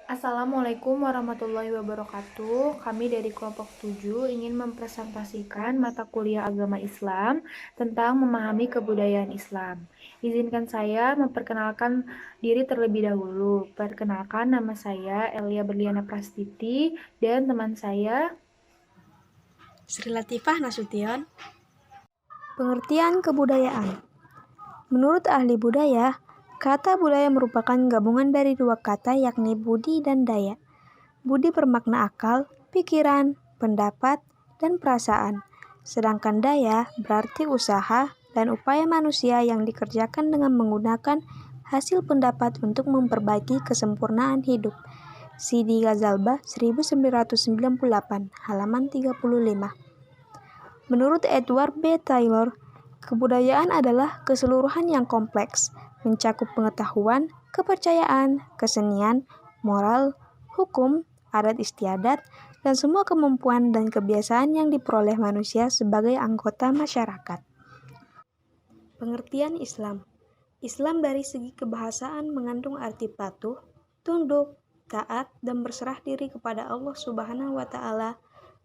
Assalamualaikum warahmatullahi wabarakatuh. Kami dari kelompok 7 ingin mempresentasikan mata kuliah agama Islam tentang memahami kebudayaan Islam. Izinkan saya memperkenalkan diri terlebih dahulu. Perkenalkan, nama saya Elia Berliana Prastiti dan teman saya Sri Latifah Nasution. Pengertian kebudayaan. Menurut ahli budaya, kata budaya merupakan gabungan dari dua kata yakni budi dan daya. Budi bermakna akal, pikiran, pendapat, dan perasaan. Sedangkan daya berarti usaha dan upaya manusia yang dikerjakan dengan menggunakan hasil pendapat untuk memperbaiki kesempurnaan hidup. Sidi Ghazalbah 1998, halaman 35. Menurut Edward B. Taylor, kebudayaan adalah keseluruhan yang kompleks, mencakup pengetahuan, kepercayaan, kesenian, moral, hukum, adat istiadat, dan semua kemampuan dan kebiasaan yang diperoleh manusia sebagai anggota masyarakat. Pengertian Islam. Islam dari segi kebahasaan mengandung arti patuh, tunduk, taat, dan berserah diri kepada Allah Subhanahu wa Ta'ala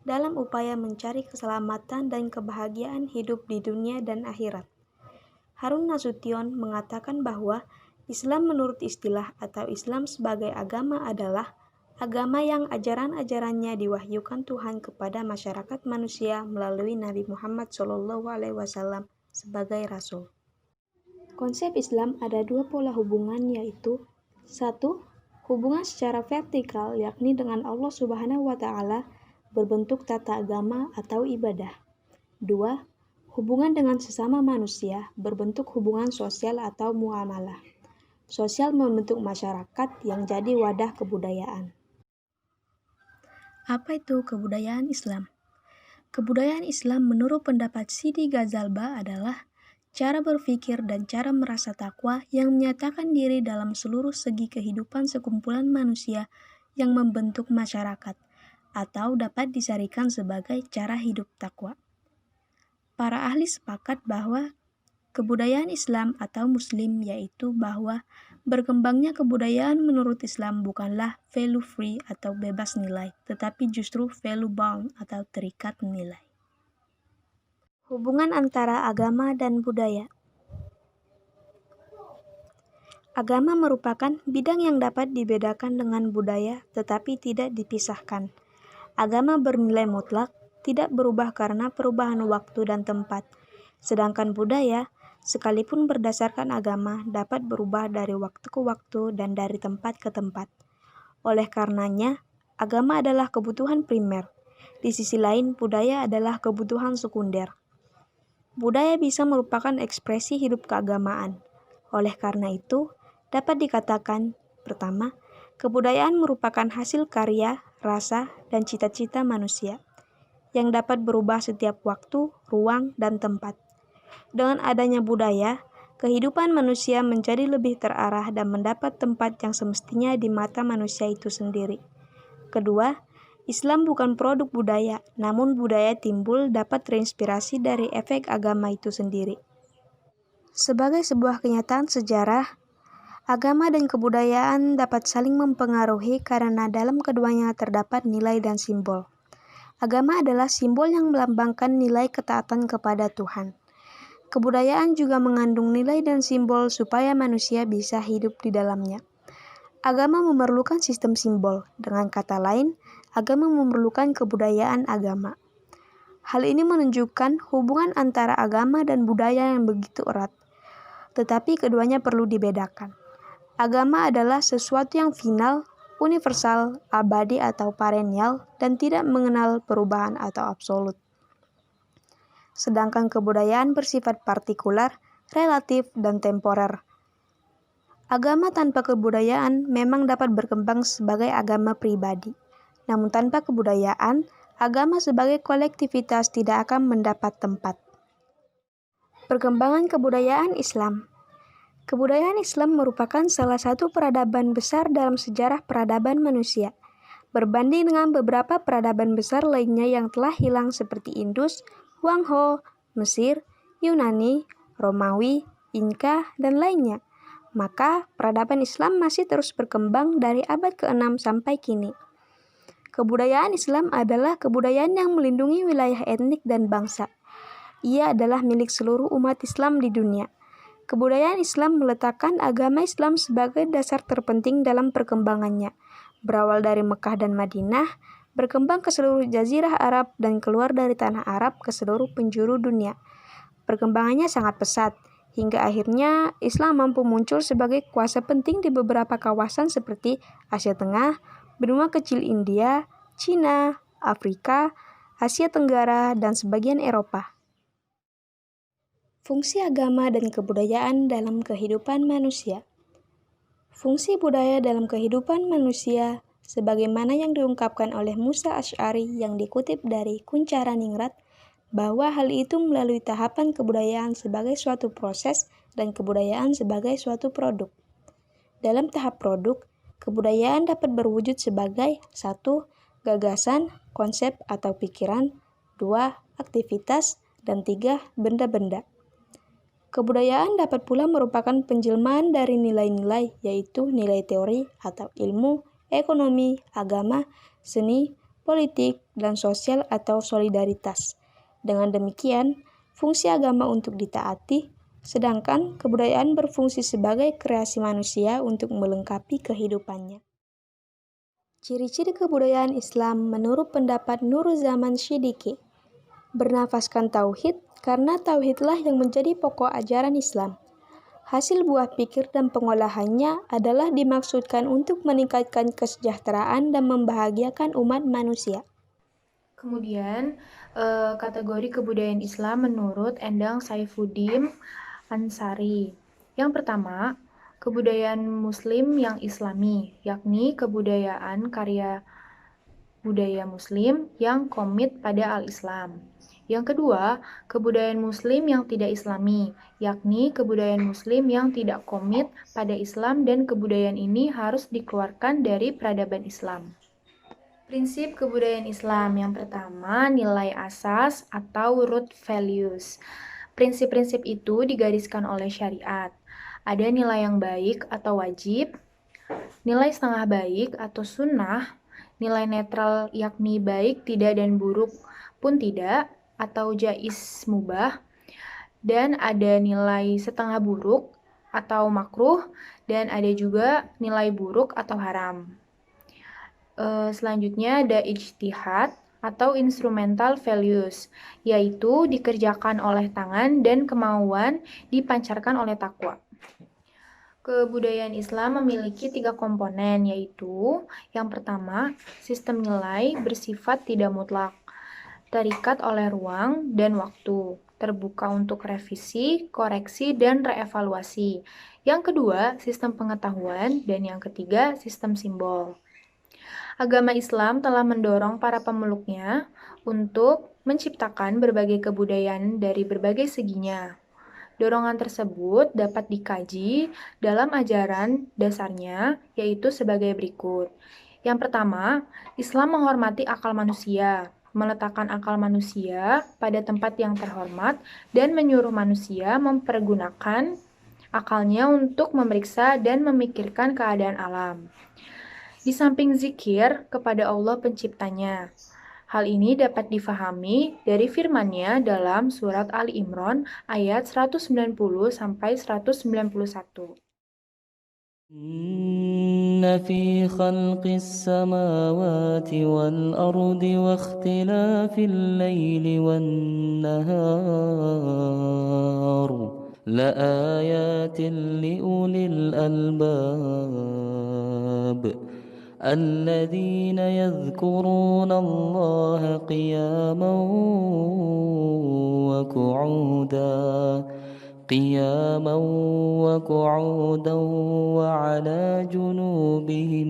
dalam upaya mencari keselamatan dan kebahagiaan hidup di dunia dan akhirat. Harun Nasution mengatakan bahwa Islam menurut istilah atau Islam sebagai agama adalah agama yang ajaran-ajarannya diwahyukan Tuhan kepada masyarakat manusia melalui Nabi Muhammad SAW sebagai Rasul. Konsep Islam ada dua pola hubungan yaitu 1. Hubungan secara vertikal yakni dengan Allah Subhanahu wa Ta'ala berbentuk tata agama atau ibadah. 2. Hubungan dengan sesama manusia berbentuk hubungan sosial atau muamalah. Sosial membentuk masyarakat yang jadi wadah kebudayaan. Apa itu kebudayaan Islam? Kebudayaan Islam menurut pendapat Sidi Ghazalbah adalah cara berpikir dan cara merasa takwa yang menyatakan diri dalam seluruh segi kehidupan sekumpulan manusia yang membentuk masyarakat, atau dapat disarikan sebagai cara hidup takwa. Para ahli sepakat bahwa kebudayaan Islam atau Muslim yaitu bahwa berkembangnya kebudayaan menurut Islam bukanlah value free atau bebas nilai, tetapi justru value bound atau terikat nilai. Hubungan antara agama dan budaya. Agama merupakan bidang yang dapat dibedakan dengan budaya tetapi tidak dipisahkan. Agama bernilai mutlak, tidak berubah karena perubahan waktu dan tempat. Sedangkan budaya, sekalipun berdasarkan agama, dapat berubah dari waktu ke waktu dan dari tempat ke tempat. Oleh karenanya, agama adalah kebutuhan primer. Di sisi lain, budaya adalah kebutuhan sekunder. Budaya bisa merupakan ekspresi hidup keagamaan. Oleh karena itu, dapat dikatakan, pertama, kebudayaan merupakan hasil karya, rasa, dan cita-cita manusia yang dapat berubah setiap waktu, ruang, dan tempat. Dengan adanya budaya, kehidupan manusia menjadi lebih terarah dan mendapat tempat yang semestinya di mata manusia itu sendiri. Kedua, Islam bukan produk budaya, namun budaya timbul dapat terinspirasi dari efek agama itu sendiri. Sebagai sebuah kenyataan sejarah, agama dan kebudayaan dapat saling mempengaruhi karena dalam keduanya terdapat nilai dan simbol. Agama adalah simbol yang melambangkan nilai ketaatan kepada Tuhan. Kebudayaan juga mengandung nilai dan simbol supaya manusia bisa hidup di dalamnya. Agama memerlukan sistem simbol. Dengan kata lain, agama memerlukan kebudayaan agama. Hal ini menunjukkan hubungan antara agama dan budaya yang begitu erat. Tetapi keduanya perlu dibedakan. Agama adalah sesuatu yang final, universal, abadi atau perennial, dan tidak mengenal perubahan atau absolut. Sedangkan kebudayaan bersifat partikular, relatif, dan temporer. Agama tanpa kebudayaan memang dapat berkembang sebagai agama pribadi. Namun tanpa kebudayaan, agama sebagai kolektivitas tidak akan mendapat tempat. Perkembangan kebudayaan Islam. Kebudayaan Islam merupakan salah satu peradaban besar dalam sejarah peradaban manusia. Berbanding dengan beberapa peradaban besar lainnya yang telah hilang seperti Indus, Wang Ho, Mesir, Yunani, Romawi, Inka, dan lainnya. maka peradaban Islam masih terus berkembang dari abad ke-6 sampai kini. Kebudayaan Islam adalah kebudayaan yang melindungi wilayah etnik dan bangsa. Ia adalah milik seluruh umat Islam di dunia. Kebudayaan Islam meletakkan agama Islam sebagai dasar terpenting dalam perkembangannya. Berawal dari Mekah dan Madinah, berkembang ke seluruh jazirah Arab dan keluar dari tanah Arab ke seluruh penjuru dunia. Perkembangannya sangat pesat, hingga akhirnya Islam mampu muncul sebagai kuasa penting di beberapa kawasan seperti Asia Tengah, benua kecil India, Cina, Afrika, Asia Tenggara, dan sebagian Eropa. Fungsi agama dan kebudayaan dalam kehidupan manusia. Fungsi budaya dalam kehidupan manusia, sebagaimana yang diungkapkan oleh Musa Asy'ari yang dikutip dari Kunchara Ningrat, bahwa hal itu melalui tahapan kebudayaan sebagai suatu proses dan kebudayaan sebagai suatu produk. Dalam tahap produk, kebudayaan dapat berwujud sebagai 1. Gagasan, konsep atau pikiran, 2. Aktivitas, dan 3. Benda-benda. Kebudayaan dapat pula merupakan penjelmaan dari nilai-nilai, yaitu nilai teori atau ilmu, ekonomi, agama, seni, politik, dan sosial atau solidaritas. Dengan demikian, fungsi agama untuk ditaati, sedangkan kebudayaan berfungsi sebagai kreasi manusia untuk melengkapi kehidupannya. Ciri-ciri kebudayaan Islam menurut pendapat Nuruzzaman Siddiqi. Bernafaskan tauhid, karena tauhidlah yang menjadi pokok ajaran Islam. Hasil buah pikir dan pengolahannya adalah dimaksudkan untuk meningkatkan kesejahteraan dan membahagiakan umat manusia. Kemudian, kategori kebudayaan Islam menurut Endang Saifuddin Ansari. Yang pertama, kebudayaan Muslim yang Islami, yakni kebudayaan karya budaya Muslim yang komit pada al-Islam. Yang kedua, kebudayaan Muslim yang tidak Islami, yakni kebudayaan Muslim yang tidak komit pada Islam dan kebudayaan ini harus dikeluarkan dari peradaban Islam. Prinsip kebudayaan Islam yang pertama, nilai asas atau root values. Prinsip-prinsip itu digariskan oleh syariat. Ada nilai yang baik atau wajib, nilai setengah baik atau sunnah, nilai netral yakni baik, tidak, dan buruk pun tidak, atau jais mubah, dan ada nilai setengah buruk atau makruh, dan ada juga nilai buruk atau haram. Selanjutnya ada ijtihad atau instrumental values, yaitu dikerjakan oleh tangan dan kemauan dipancarkan oleh takwa. Kebudayaan Islam memiliki 3 komponen, yaitu yang pertama, sistem nilai bersifat tidak mutlak, terikat oleh ruang dan waktu, terbuka untuk revisi, koreksi, dan reevaluasi. Yang kedua, sistem pengetahuan, dan yang ketiga, sistem simbol. Agama Islam telah mendorong para pemeluknya untuk menciptakan berbagai kebudayaan dari berbagai seginya. Dorongan tersebut dapat dikaji dalam ajaran dasarnya, yaitu sebagai berikut. Yang pertama, Islam menghormati akal manusia, meletakkan akal manusia pada tempat yang terhormat, dan menyuruh manusia mempergunakan akalnya untuk memeriksa dan memikirkan keadaan alam. Di samping zikir kepada Allah penciptanya. Hal ini dapat difahami dari firman-Nya dalam surat Ali Imran ayat 190 sampai 191. إن في خلق السماوات والأرض واختلاف الليل والنهار لآيات لأولي الألباب الذين يذكرون الله قياما وقعودا وعلى جنوبهم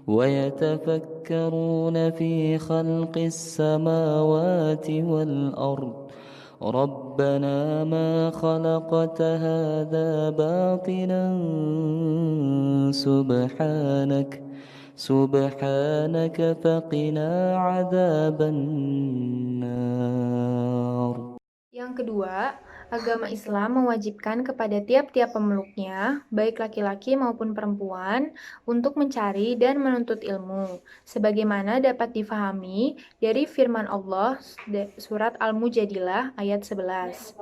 ويتفكرون في خلق السماوات والأرض ربنا ما خلقت هذا باطلا سبحانك فقنا عذاب النار. Yang kedua, Agama Islam mewajibkan kepada tiap-tiap pemeluknya, baik laki-laki maupun perempuan, untuk mencari dan menuntut ilmu, sebagaimana dapat difahami dari firman Allah surat Al-Mujadilah ayat 11.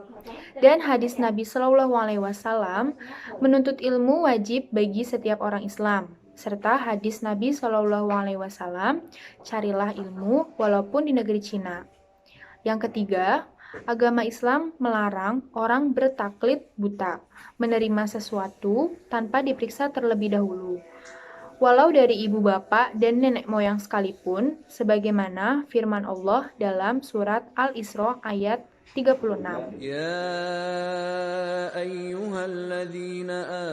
Dan hadis Nabi Shallallahu Alaihi Wasallam, menuntut ilmu wajib bagi setiap orang Islam. Serta hadis Nabi Shallallahu Alaihi Wasallam, carilah ilmu walaupun di negeri Cina. Yang ketiga, agama Islam melarang orang bertaklid buta, menerima sesuatu tanpa diperiksa terlebih dahulu, walau dari ibu bapak dan nenek moyang sekalipun, sebagaimana firman Allah dalam surat Al-Isra ayat 36. يا أيها الذين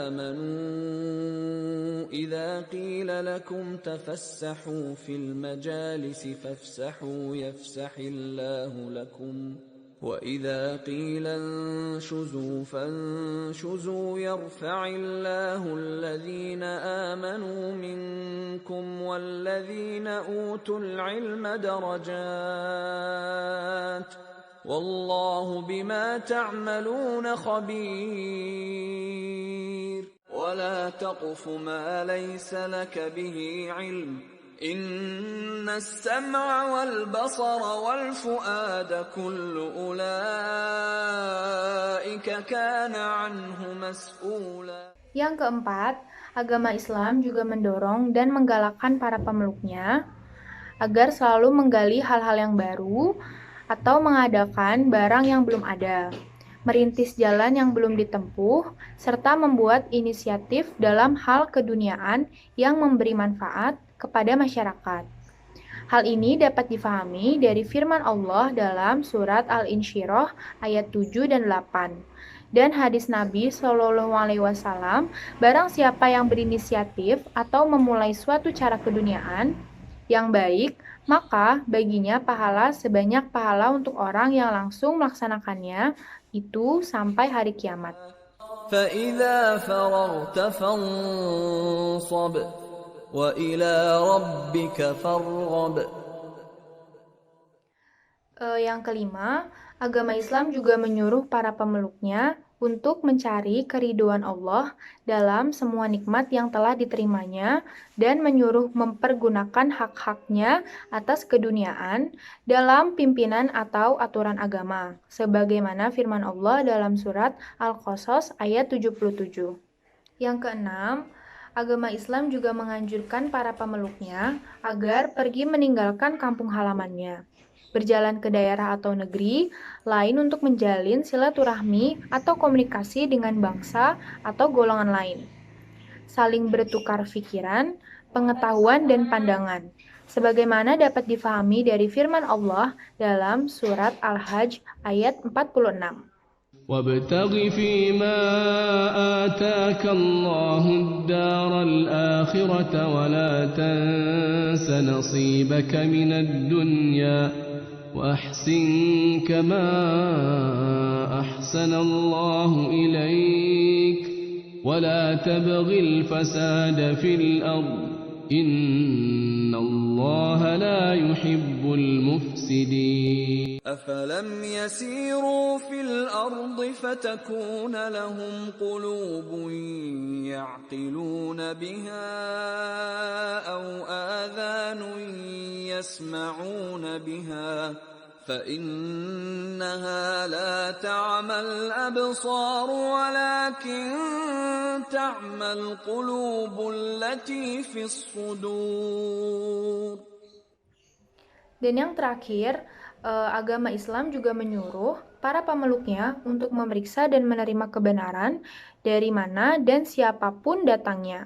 آمنوا إذا قيل لكم تفسحوا في المجالس فافسحوا يفسح الله لكم وإذا قيل انشزوا فانشزوا يرفع الله الذين آمنوا منكم والذين أوتوا العلم درجات والله بما تعملون خبير ولا تقف ما ليس لك به علم إن السمع والبصر والفؤاد كل أولئك كان عنه مسؤولا. Yang keempat, agama Islam juga mendorong dan menggalakkan para pemeluknya agar selalu menggali hal-hal yang baru atau mengadakan barang yang belum ada, merintis jalan yang belum ditempuh, serta membuat inisiatif dalam hal keduniaan yang memberi manfaat kepada masyarakat. Hal ini dapat difahami dari firman Allah dalam surat Al-Insyirah ayat 7 dan 8. Dan hadis Nabi Shallallahu Alaihi Wasallam, barang siapa yang berinisiatif atau memulai suatu cara keduniaan yang baik, maka baginya pahala sebanyak pahala untuk orang yang langsung melaksanakannya itu sampai hari kiamat. فَإِذَا فَرَغْتَ فَانصَبْ وَإِلَى رَبِّكَ فَارْغَب. Yang kelima, agama Islam juga menyuruh para pemeluknya untuk mencari keridhaan Allah dalam semua nikmat yang telah diterimanya dan menyuruh mempergunakan hak-haknya atas keduniaan dalam pimpinan atau aturan agama, sebagaimana firman Allah dalam surat Al-Qasas ayat 77. Yang keenam, agama Islam juga menganjurkan para pemeluknya agar pergi meninggalkan kampung halamannya, berjalan ke daerah atau negeri lain untuk menjalin silaturahmi atau komunikasi dengan bangsa atau golongan lain, saling bertukar pikiran, pengetahuan, dan pandangan, sebagaimana dapat difahami dari firman Allah dalam surat Al-Hajj ayat 46. وابتغ فيما آتاك الله الدار الآخرة ولا تنس نصيبك من الدنيا وأحسن كما أحسن الله إليك ولا تبغ الفساد في الأرض إن الله لا يحب المفسدين. أفلم يسيروا في الأرض فتكون لهم قلوب يعقلون بها أو آذان يسمعون بها فإنها لا تعمى الأبصار ولكن تعمى القلوب التي في الصدور. Dan yang terakhir, agama Islam juga menyuruh para pemeluknya untuk memeriksa dan menerima kebenaran dari mana dan siapapun datangnya,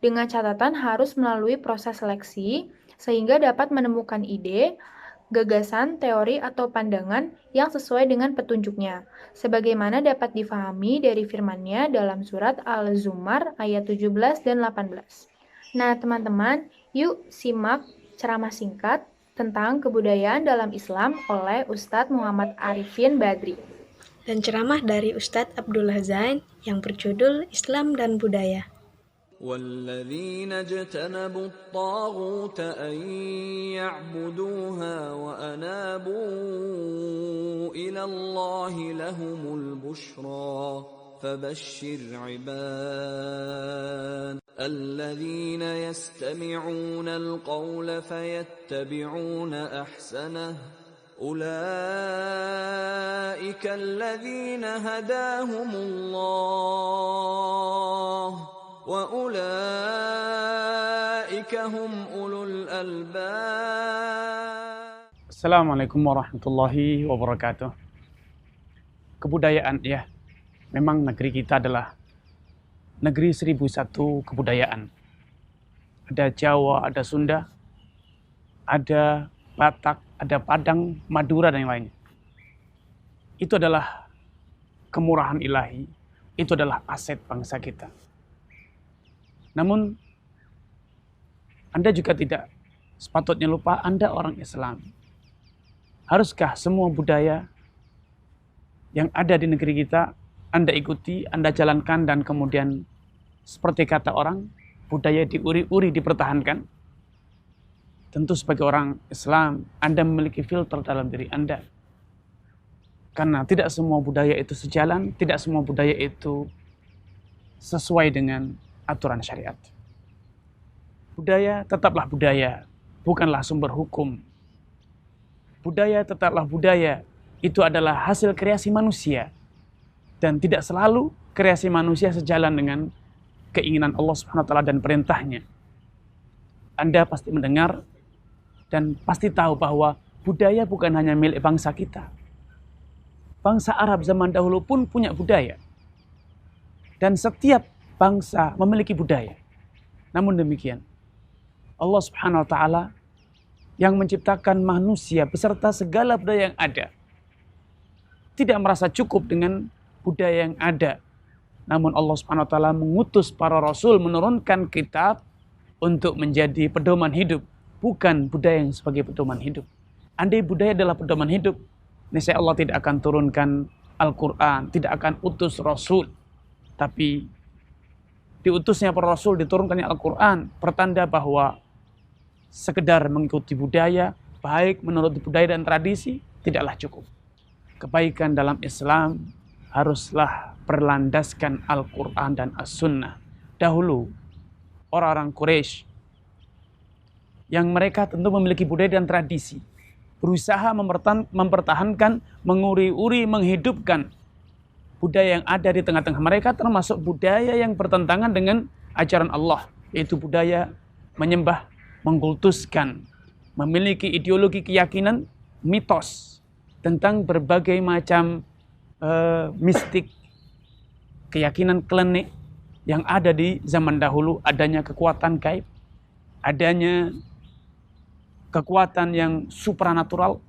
dengan catatan harus melalui proses seleksi sehingga dapat menemukan ide, gagasan, teori, atau pandangan yang sesuai dengan petunjuknya, sebagaimana dapat difahami dari firman-Nya dalam surat Al-Zumar ayat 17 dan 18. Nah, teman-teman, yuk simak ceramah singkat tentang kebudayaan dalam Islam oleh Ustadz Muhammad Arifin Badri. Dan ceramah dari Ustadz Abdullah Zain yang berjudul Islam dan Budaya. والذين اجتنبوا الطاغوت أن يعبدوها وأنابوا إلى الله لهم البشرى فبشر عباد الذين يستمعون القول فيتبعون أحسنه أولئك الذين هداهم الله وأولئك هم أولو الألباب. Assalamualaikum warahmatullahi wabarakatuh. Kebudayaan, ya, memang negeri kita adalah negeri 1001 kebudayaan. Ada Jawa, ada Sunda, ada Batak, ada Padang, Madura, dan yang lainnya. Itu adalah kemurahan ilahi, itu adalah aset bangsa kita. Namun, Anda juga tidak sepatutnya lupa Anda orang Islam. Haruskah semua budaya yang ada di negeri kita Anda ikuti, Anda jalankan, dan kemudian seperti kata orang, budaya diuri-uri, dipertahankan? Tentu sebagai orang Islam, Anda memiliki filter dalam diri Anda. Karena tidak semua budaya itu sejalan, tidak semua budaya itu sesuai dengan aturan syariat. Budaya tetaplah budaya, bukanlah sumber hukum. Budaya tetaplah budaya, itu adalah hasil kreasi manusia. Dan tidak selalu kreasi manusia sejalan dengan keinginan Allah Subhanahu wa taala dan perintahnya. Anda pasti mendengar dan pasti tahu bahwa budaya bukan hanya milik bangsa kita. Bangsa Arab zaman dahulu pun punya budaya. Dan setiap bangsa memiliki budaya. Namun demikian, Allah Subhanahu wa taala yang menciptakan manusia beserta segala budaya yang ada tidak merasa cukup dengan budaya yang ada. Namun Allah Subhanahu wa taala mengutus para rasul, menurunkan kitab untuk menjadi pedoman hidup, bukan budaya yang sebagai pedoman hidup. Andai budaya adalah pedoman hidup, niscaya Allah tidak akan turunkan Al-Quran, tidak akan utus rasul. Tapi diutusnya para rasul, diturunkannya Al-Quran, pertanda bahwa sekedar mengikuti budaya, baik menurut budaya dan tradisi, tidaklah cukup. Kebaikan dalam Islam haruslah berlandaskan Al-Quran dan As-Sunnah. Dahulu, orang-orang Quraisy yang mereka tentu memiliki budaya dan tradisi, berusaha mempertahankan, menguri-uri, menghidupkan budaya yang ada di tengah-tengah mereka, termasuk budaya yang bertentangan dengan ajaran Allah, yaitu budaya menyembah, mengkultuskan, memiliki ideologi keyakinan, mitos tentang berbagai macam mistik, keyakinan klinik yang ada di zaman dahulu. Adanya kekuatan gaib, adanya kekuatan yang supranatural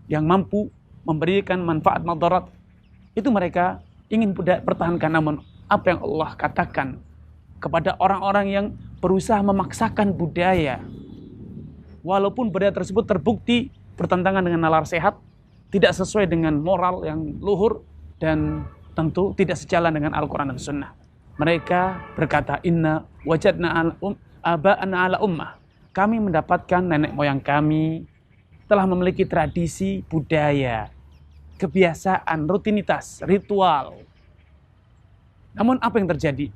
yang mampu memberikan manfaat madarat. Itu mereka ingin pertahankan. Namun apa yang Allah katakan kepada orang-orang yang berusaha memaksakan budaya, walaupun budaya tersebut terbukti bertentangan dengan nalar sehat, tidak sesuai dengan moral yang luhur, dan tentu tidak sejalan dengan Al-Quran dan Sunnah. Mereka berkata, inna wajadna aba'ana ala ummah. Kami mendapatkan nenek moyang kami telah memiliki tradisi, budaya, kebiasaan, rutinitas, ritual. Namun apa yang terjadi?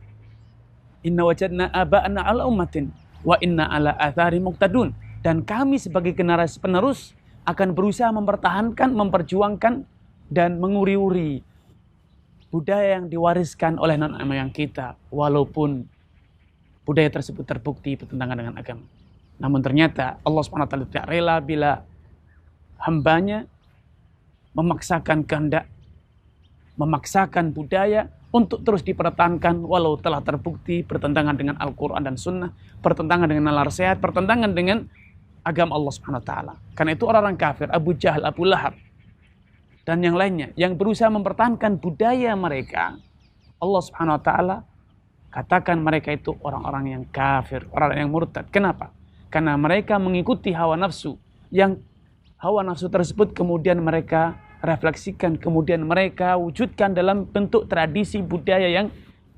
Inna wajadna aba'ana ala ummatin wa inna ala athari muqtadun. Dan kami sebagai generasi penerus akan berusaha mempertahankan, memperjuangkan, dan menguri-uri budaya yang diwariskan oleh nenek moyang kita, walaupun budaya tersebut terbukti bertentangan dengan agama. Namun ternyata Allah SWT tidak rela bila hambanya memaksakan kehendak, memaksakan budaya untuk terus dipertahankan walau telah terbukti bertentangan dengan Al-Quran dan Sunnah, bertentangan dengan nalar sehat, bertentangan dengan agama Allah SWT. Karena itu orang-orang kafir, Abu Jahal, Abu Lahab, dan yang lainnya yang berusaha mempertahankan budaya mereka, Allah SWT katakan mereka itu orang-orang yang kafir, orang-orang yang murtad. Kenapa? Karena mereka mengikuti hawa nafsu, yang hawa nafsu tersebut kemudian mereka refleksikan, kemudian mereka wujudkan dalam bentuk tradisi budaya yang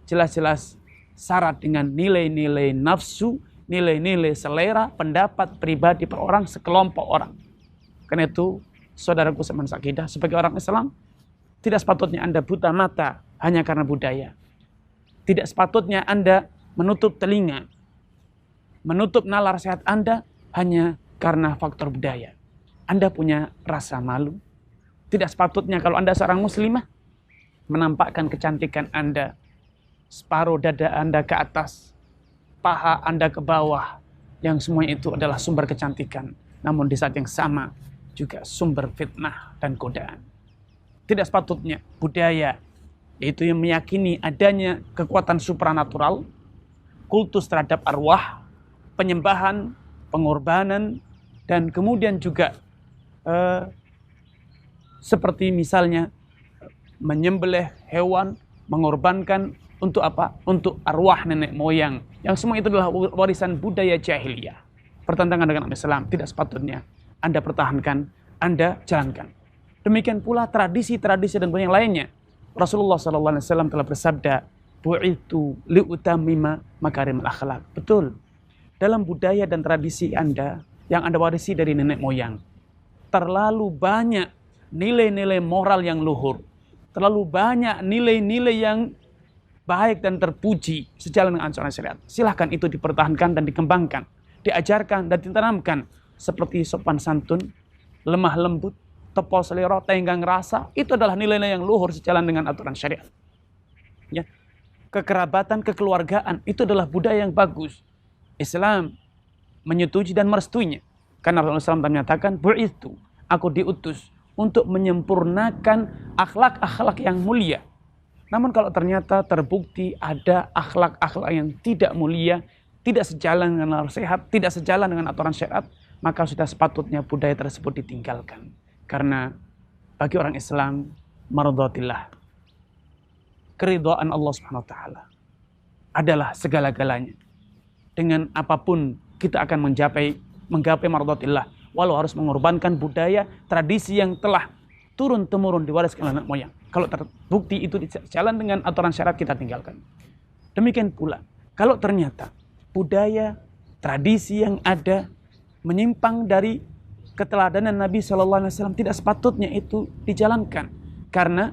jelas-jelas syarat dengan nilai-nilai nafsu, nilai-nilai selera, pendapat pribadi per orang, sekelompok orang. Karena itu, saudaraku seman sakidah, sebagai orang Islam, tidak sepatutnya Anda buta mata hanya karena budaya. Tidak sepatutnya Anda menutup telinga, menutup nalar sehat Anda hanya karena faktor budaya. Anda punya rasa malu. Tidak sepatutnya kalau Anda seorang muslimah, menampakkan kecantikan Anda, separuh dada Anda ke atas, paha Anda ke bawah, yang semuanya itu adalah sumber kecantikan. Namun di saat yang sama, juga sumber fitnah dan godaan. Tidak sepatutnya budaya, yaitu yang meyakini adanya kekuatan supranatural, kultus terhadap arwah, penyembahan, pengorbanan, dan kemudian juga seperti misalnya menyembelih hewan, mengorbankan untuk apa? Untuk arwah nenek moyang. Yang semua itu adalah warisan budaya jahiliyah. Pertentangan dengan Islam. Tidak sepatutnya Anda pertahankan, Anda jalankan. Demikian pula tradisi-tradisi dan yang lainnya. Rasulullah SAW telah bersabda, bu'ithu li'utamima makarimul akhlak. Betul. Dalam budaya dan tradisi Anda, yang Anda warisi dari nenek moyang, terlalu banyak nilai-nilai moral yang luhur. Terlalu banyak nilai-nilai yang baik dan terpuji sejalan dengan ajaran syariat. Silahkan itu dipertahankan dan dikembangkan, diajarkan dan ditanamkan seperti sopan santun, lemah lembut, tepo selera, tenggang rasa. Itu adalah nilai-nilai yang luhur sejalan dengan aturan syariat. Ya. Kekerabatan, kekeluargaan itu adalah budaya yang bagus. Islam menyetujui dan merestuinya. Karena Rasulullah SAW menyatakan, bu'ithu, aku diutus untuk menyempurnakan akhlak-akhlak yang mulia. Namun kalau ternyata terbukti ada akhlak-akhlak yang tidak mulia, tidak sejalan dengan nasihat, tidak sejalan dengan aturan syariat, maka sudah sepatutnya budaya tersebut ditinggalkan. Karena bagi orang Islam, mardhatillah, keridhaan Allah Subhanahu wa taala adalah segala-galanya. Dengan apapun kita akan menggapai mardhatillah, walau harus mengorbankan budaya, tradisi yang telah turun-temurun diwariskan oleh nenek moyang. Kalau terbukti itu jalan dengan aturan syariat, kita tinggalkan. Demikian pula, kalau ternyata budaya, tradisi yang ada menyimpang dari keteladanan Nabi SAW, tidak sepatutnya itu dijalankan. Karena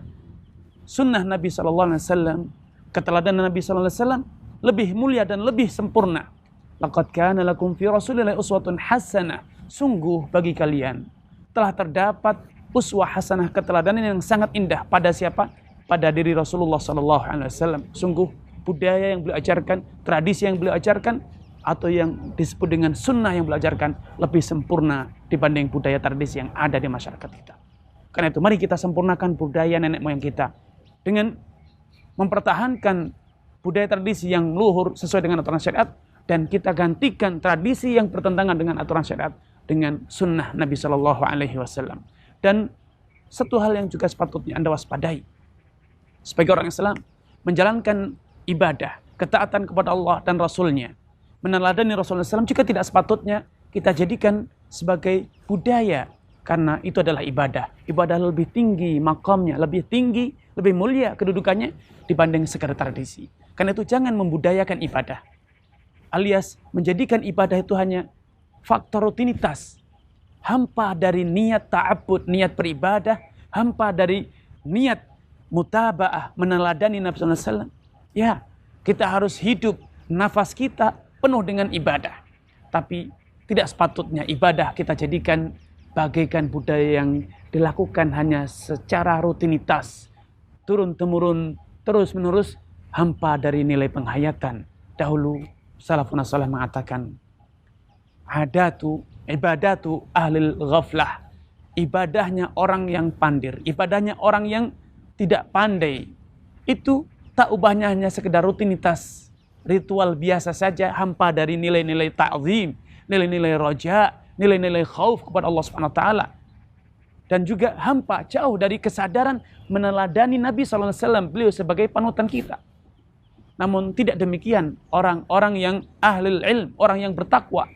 sunnah Nabi SAW, keteladanan Nabi SAW lebih mulia dan lebih sempurna. Laqad kana lakum fi Rasulillahi uswatun hasanah. Sungguh bagi kalian telah terdapat uswah hasanah, keteladanan yang sangat indah pada siapa? Pada diri Rasulullah SAW. Sungguh budaya yang beliau ajarkan, tradisi yang beliau ajarkan, atau yang disebut dengan sunnah yang beliau ajarkan lebih sempurna dibanding budaya tradisi yang ada di masyarakat kita. Karena itu mari kita sempurnakan budaya nenek moyang kita dengan mempertahankan budaya tradisi yang luhur sesuai dengan aturan syariat, dan kita gantikan tradisi yang bertentangan dengan aturan syariat dengan sunnah Nabi SAW. Dan satu hal yang juga sepatutnya Anda waspadai sebagai orang Islam, menjalankan ibadah, ketaatan kepada Allah dan Rasulnya, meneladani Rasulullah SAW juga tidak sepatutnya kita jadikan sebagai budaya, karena itu adalah ibadah. Ibadah lebih tinggi makamnya, lebih tinggi, lebih mulia kedudukannya dibanding sekedar tradisi. Karena itu jangan membudayakan ibadah, alias menjadikan ibadah itu hanya faktor rutinitas, hampa dari niat ta'abbud, niat beribadah, hampa dari niat mutaba'ah, meneladani Nabi SAW. Ya, kita harus hidup, nafas kita penuh dengan ibadah. Tapi tidak sepatutnya ibadah kita jadikan bagaikan budaya yang dilakukan hanya secara rutinitas, turun-temurun, terus-menerus, hampa dari nilai penghayatan. Dahulu salafun salih mengatakan, ibadatu ahlil ghaflah, ibadahnya orang yang pandir, ibadahnya orang yang tidak pandai, itu tak ubahnya hanya sekedar rutinitas, ritual biasa saja, hampa dari nilai-nilai ta'zim, nilai-nilai raja, nilai-nilai khauf kepada Allah Subhanahu wa taala. Dan juga hampa jauh dari kesadaran meneladani Nabi SAW, beliau sebagai panutan kita. Namun tidak demikian orang-orang yang ahlul ilm, orang yang bertakwa.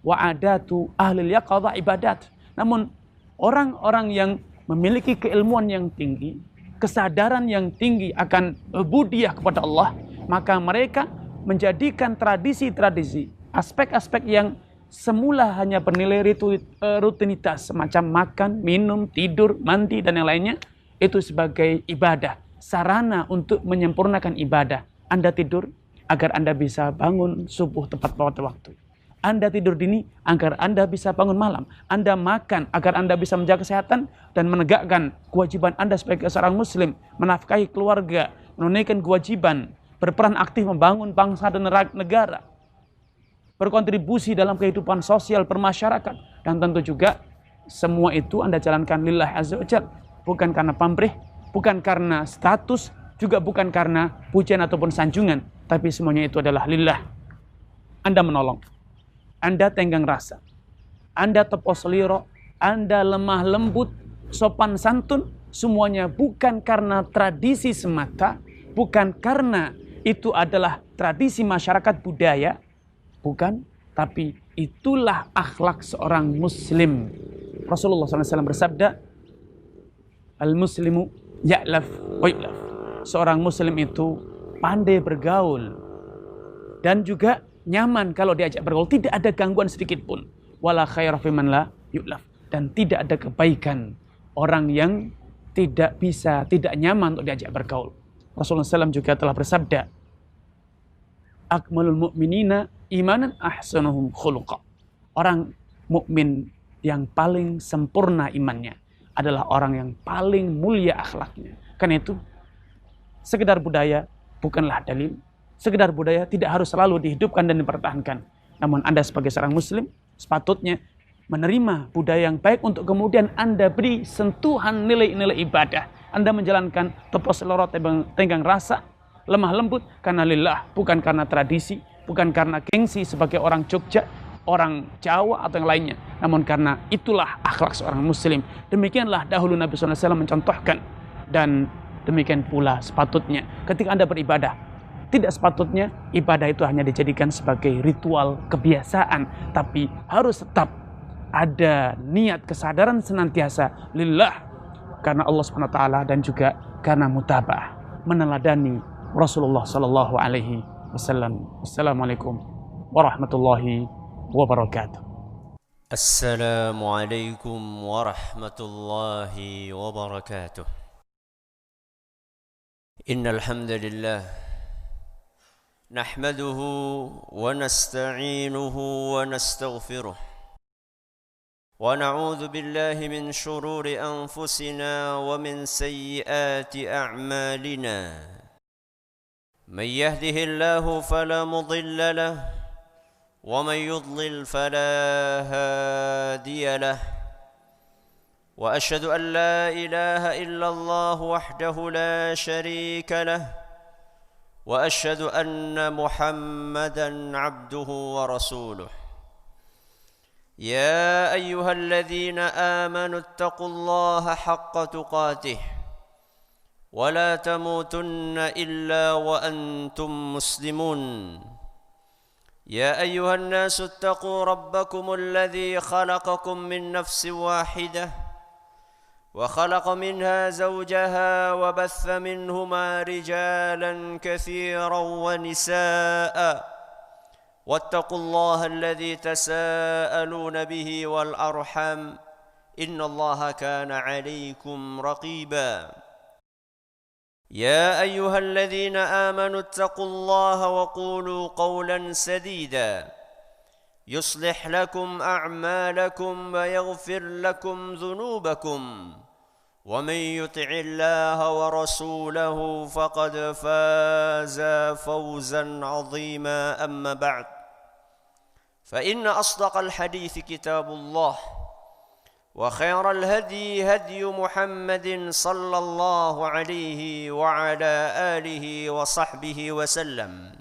Wa adatu ahlil yaqadha ibadat. Namun orang-orang yang memiliki keilmuan yang tinggi, kesadaran yang tinggi akan ubudiyah kepada Allah, maka mereka menjadikan tradisi-tradisi, aspek-aspek yang semula hanya bernilai rutinitas semacam makan, minum, tidur, mandi dan yang lainnya, itu sebagai ibadah, sarana untuk menyempurnakan ibadah. Anda tidur agar Anda bisa bangun subuh tepat pada waktu. Anda tidur dini agar Anda bisa bangun malam. Anda makan agar Anda bisa menjaga kesehatan dan menegakkan kewajiban Anda sebagai seorang muslim, menafkahi keluarga, menunaikan kewajiban, berperan aktif membangun bangsa dan negara, berkontribusi dalam kehidupan sosial bermasyarakat, dan tentu juga semua itu Anda jalankan lillah azza wajalla, bukan karena pamrih, bukan karena status, juga bukan karena pujian ataupun sanjungan, tapi semuanya itu adalah lillah. Anda menolong, Anda tenggang rasa, Anda tepos seliro, Anda lemah lembut, sopan santun, semuanya bukan karena tradisi semata, bukan karena itu adalah tradisi masyarakat budaya, bukan, tapi itulah akhlak seorang muslim. Rasulullah SAW bersabda, al-muslimu ya'laf wa yu'laf. Seorang muslim itu pandai bergaul dan juga nyaman kalau diajak bergaul, tidak ada gangguan sedikit pun. Wala khaira fiman la yu'laf. Dan tidak ada kebaikan orang yang tidak bisa, tidak nyaman untuk diajak bergaul. Rasulullah SAW juga telah bersabda, akmalul mu'minina imanan ahsanuhum khuluqa. Orang mukmin yang paling sempurna imannya adalah orang yang paling mulia akhlaknya. Karena itu, sekedar budaya bukanlah dalil. Sekedar budaya tidak harus selalu dihidupkan dan dipertahankan. Namun Anda sebagai seorang muslim sepatutnya menerima budaya yang baik untuk kemudian Anda beri sentuhan nilai-nilai ibadah. Anda menjalankan tepos selorot tenggang rasa, lemah lembut karena lillah, bukan karena tradisi, bukan karena gengsi sebagai orang Jogja, orang Jawa atau yang lainnya, namun karena itulah akhlak seorang muslim. Demikianlah dahulu Nabi SAW mencontohkan, dan demikian pula sepatutnya ketika Anda beribadah. Tidak sepatutnya ibadah itu hanya dijadikan sebagai ritual kebiasaan, tapi harus tetap ada niat kesadaran senantiasa lillah, karena Allah SWT dan juga karena mutaba'ah, meneladani Rasulullah sallallahu alaihi wasallam. Assalamualaikum warahmatullahi wabarakatuh. Assalamualaikum warahmatullahi wabarakatuh. Innal hamdalillah nahmaduhu wa nasta'inuhu wa nastaghfiruh wa na'udzu billahi min shururi anfusina wa min sayyiati a'malina. من يهده الله فلا مضل له ومن يضلل فلا هادي له وأشهد أن لا إله إلا الله وحده لا شريك له وأشهد أن محمدا عبده ورسوله. يا أيها الذين آمنوا اتقوا الله حق تقاته ولا تموتن إلا وأنتم مسلمون. يا أيها الناس اتقوا ربكم الذي خلقكم من نفس واحدة وخلق منها زوجها وبث منهما رجالا كثيرا ونساء واتقوا الله الذي تساءلون به والأرحام إن الله كان عليكم رقيبا. يا أيها الذين آمنوا اتقوا الله وقولوا قولا سديدا يصلح لكم أعمالكم ويغفر لكم ذنوبكم ومن يطع الله ورسوله فقد فاز فوزا عظيما. أما بعد، فإن أصدق الحديث كتاب الله وخير الهدي هدي محمد صلى الله عليه وعلى آله وصحبه وسلم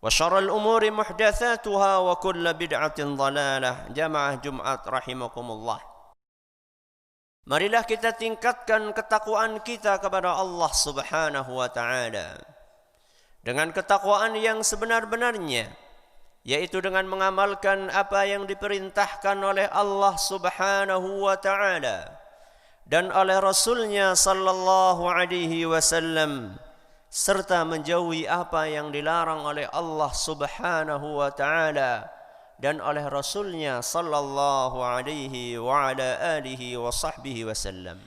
وشر الأمور محدثاتها وكل بدعة ضلالة. Jamaah Jumat rahimakumullah. Marilah kita tingkatkan ketakwaan kita kepada Allah Subhanahu wa taala dengan ketakwaan yang sebenar-benarnya, yaitu dengan mengamalkan apa yang diperintahkan oleh Allah Subhanahu wa ta'ala dan oleh Rasulnya sallallahu alaihi wasallam, serta menjauhi apa yang dilarang oleh Allah Subhanahu wa taala dan oleh Rasulnya sallallahu alaihi wa ala alihi wa sahbihi wasallam.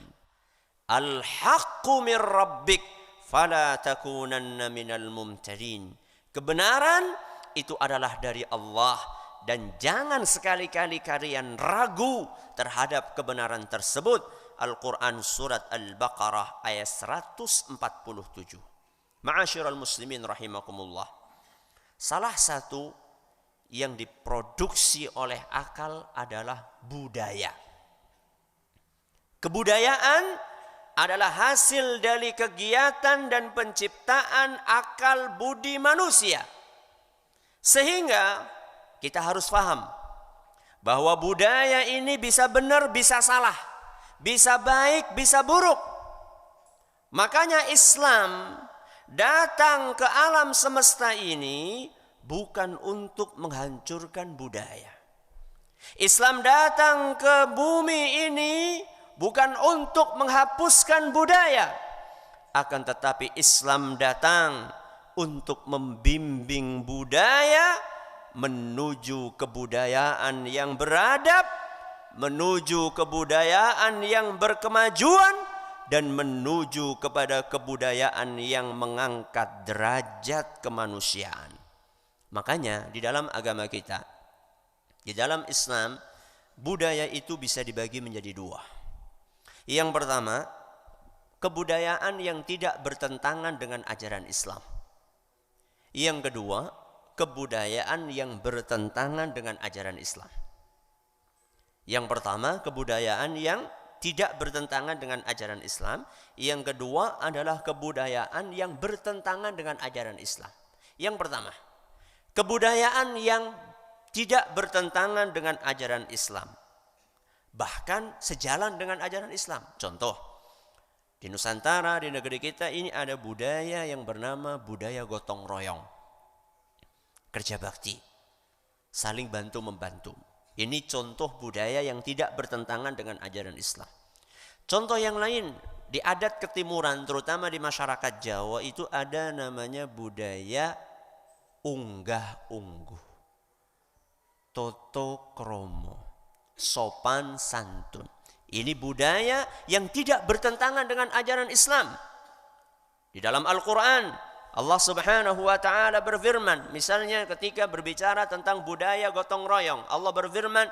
Al-haqqu min rabbik fala takunanna minal mumtarin. Kebenaran itu adalah dari Allah dan jangan sekali-kali kalian ragu terhadap kebenaran tersebut. Al-Quran surat Al-Baqarah ayat 147. Ma'asyiral muslimin rahimakumullah. Salah satu yang diproduksi oleh akal adalah budaya. Kebudayaan adalah hasil dari kegiatan dan penciptaan akal budi manusia. Sehingga kita harus paham bahwa budaya ini bisa benar, bisa salah, bisa baik, bisa buruk. Makanya Islam datang ke alam semesta ini bukan untuk menghancurkan budaya. Islam datang ke bumi ini bukan untuk menghapuskan budaya. Akan tetapi Islam datang untuk membimbing budaya menuju kebudayaan yang beradab, menuju kebudayaan yang berkemajuan, dan menuju kepada kebudayaan yang mengangkat derajat kemanusiaan. Makanya di dalam agama kita, di dalam Islam, budaya itu bisa dibagi menjadi dua. Yang pertama, kebudayaan yang tidak bertentangan dengan ajaran Islam. Yang kedua, kebudayaan yang bertentangan dengan ajaran Islam. Yang pertama, kebudayaan yang tidak bertentangan dengan ajaran Islam. Yang kedua adalah kebudayaan yang bertentangan dengan ajaran Islam. Yang pertama, kebudayaan yang tidak bertentangan dengan ajaran Islam, bahkan sejalan dengan ajaran Islam. Contoh, di Nusantara, di negeri kita ini ada budaya yang bernama budaya gotong royong, kerja bakti, saling bantu-membantu. Ini contoh budaya yang tidak bertentangan dengan ajaran Islam. Contoh yang lain, di adat ketimuran, terutama di masyarakat Jawa, itu ada namanya budaya unggah-ungguh, toto kromo, sopan santun. Ini budaya yang tidak bertentangan dengan ajaran Islam. Di dalam Al-Quran, Allah Subhanahu wa ta'ala berfirman, misalnya ketika berbicara tentang budaya gotong royong, Allah berfirman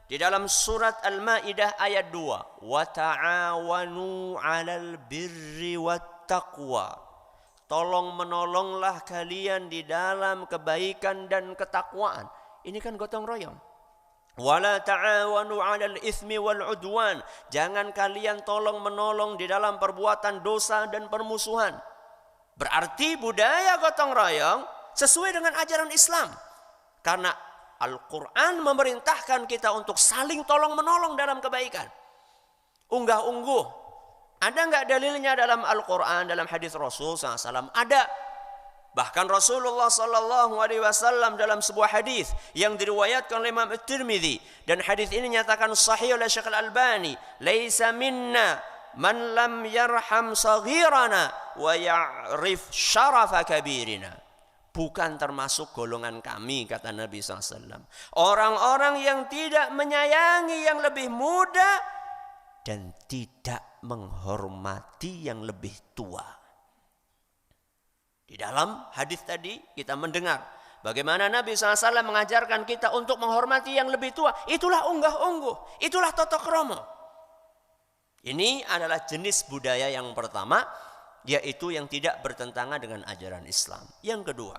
di dalam surat Al-Maidah ayat 2, wa ta'awanu 'alal birri wat taqwa. Tolong menolonglah kalian di dalam kebaikan dan ketakwaan. Ini kan gotong royong. Wala ta'awanu 'alal itsmi wal 'udwan. Jangan kalian tolong menolong di dalam perbuatan dosa dan permusuhan. Berarti budaya gotong royong sesuai dengan ajaran Islam. Karena Al-Quran memerintahkan kita untuk saling tolong menolong dalam kebaikan. Unggah-ungguh. Ada enggak dalilnya dalam Al-Quran, dalam hadis Rasul SAW? Ada. Bahkan Rasulullah SAW dalam sebuah hadis yang diriwayatkan oleh Imam At-Tirmidzi, dan hadis ini nyatakan sahih oleh Syekh Al-Albani, laisa minna man lam yarham saghirana wa ya'rif syarafa kabirina. Bukan termasuk golongan kami, kata Nabi SAW. Orang-orang yang tidak menyayangi yang lebih muda dan tidak menghormati yang lebih tua. Di dalam hadis tadi kita mendengar bagaimana Nabi SAW mengajarkan kita untuk menghormati yang lebih tua. Itulah unggah-ungguh, itulah toto kromo. Ini adalah jenis budaya yang pertama, yaitu yang tidak bertentangan dengan ajaran Islam. Yang kedua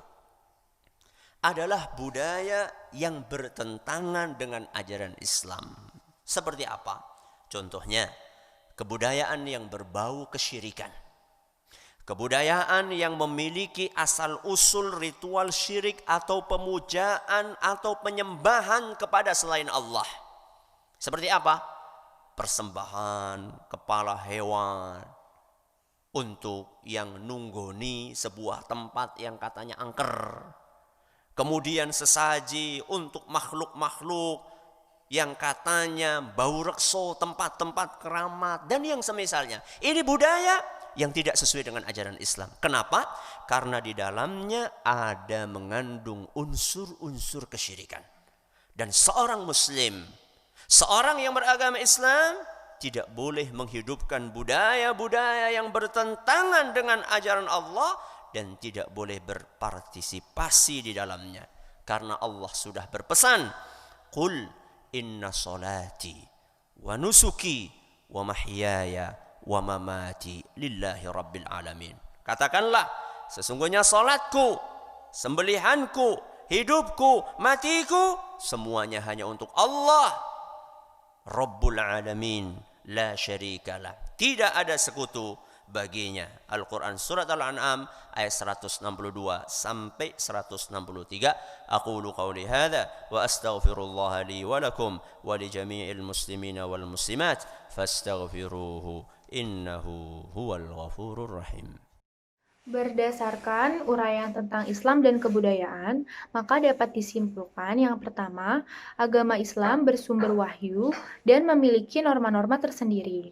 adalah budaya yang bertentangan dengan ajaran Islam. Seperti apa? Contohnya, kebudayaan yang berbau kesyirikan. Kebudayaan yang memiliki asal-usul ritual syirik atau pemujaan atau penyembahan kepada selain Allah. Seperti apa? Persembahan kepala hewan untuk yang nunggoni sebuah tempat yang katanya angker. Kemudian sesaji untuk makhluk-makhluk yang katanya bau rekso, tempat-tempat keramat, dan yang semisalnya. Ini budaya yang tidak sesuai dengan ajaran Islam. Kenapa? Karena di dalamnya ada mengandung unsur-unsur kesyirikan. Dan seorang muslim, seorang yang beragama Islam, tidak boleh menghidupkan budaya-budaya yang bertentangan dengan ajaran Allah dan tidak boleh berpartisipasi di dalamnya. Karena Allah sudah berpesan, Qul inna salati wa nusuki wa mahyaya wa mamati lillahi rabbil alamin. Katakanlah, sesungguhnya salatku, sembelihanku, hidupku, matiku, semuanya hanya untuk Allah Rabbul alamin, la syarikalah. Tidak ada sekutu baginya. Al-Quran Surat Al-An'am ayat 162 sampai 163. Aqulu qawli hadha wa astaghfirullah li wa lakum wa li jami'il muslimina wal muslimat fastaghfiruhu innahu huwal ghafurur rahim. Berdasarkan uraian tentang Islam dan kebudayaan, maka dapat disimpulkan yang pertama, agama Islam bersumber wahyu dan memiliki norma-norma tersendiri.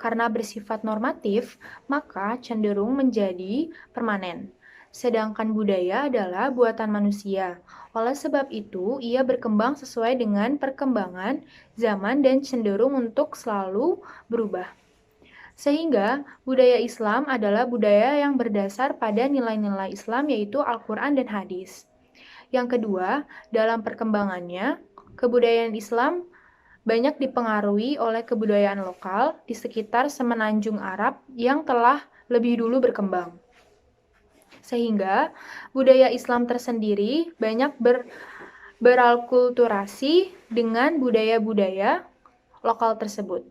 Karena bersifat normatif, maka cenderung menjadi permanen. Sedangkan budaya adalah buatan manusia. Oleh sebab itu, ia berkembang sesuai dengan perkembangan zaman dan cenderung untuk selalu berubah. Sehingga budaya Islam adalah budaya yang berdasar pada nilai-nilai Islam yaitu Al-Quran dan Hadis. Yang kedua, dalam perkembangannya, kebudayaan Islam banyak dipengaruhi oleh kebudayaan lokal di sekitar semenanjung Arab yang telah lebih dulu berkembang. Sehingga budaya Islam tersendiri banyak beralkulturasi dengan budaya-budaya lokal tersebut.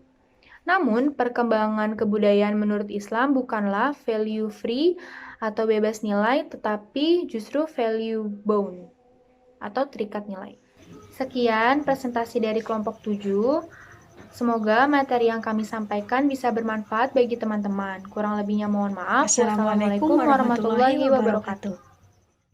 Namun, perkembangan kebudayaan menurut Islam bukanlah value free atau bebas nilai, tetapi justru value bound atau terikat nilai. Sekian presentasi dari kelompok 7. Semoga materi yang kami sampaikan bisa bermanfaat bagi teman-teman. Kurang lebihnya mohon maaf. Assalamualaikum warahmatullahi wabarakatuh.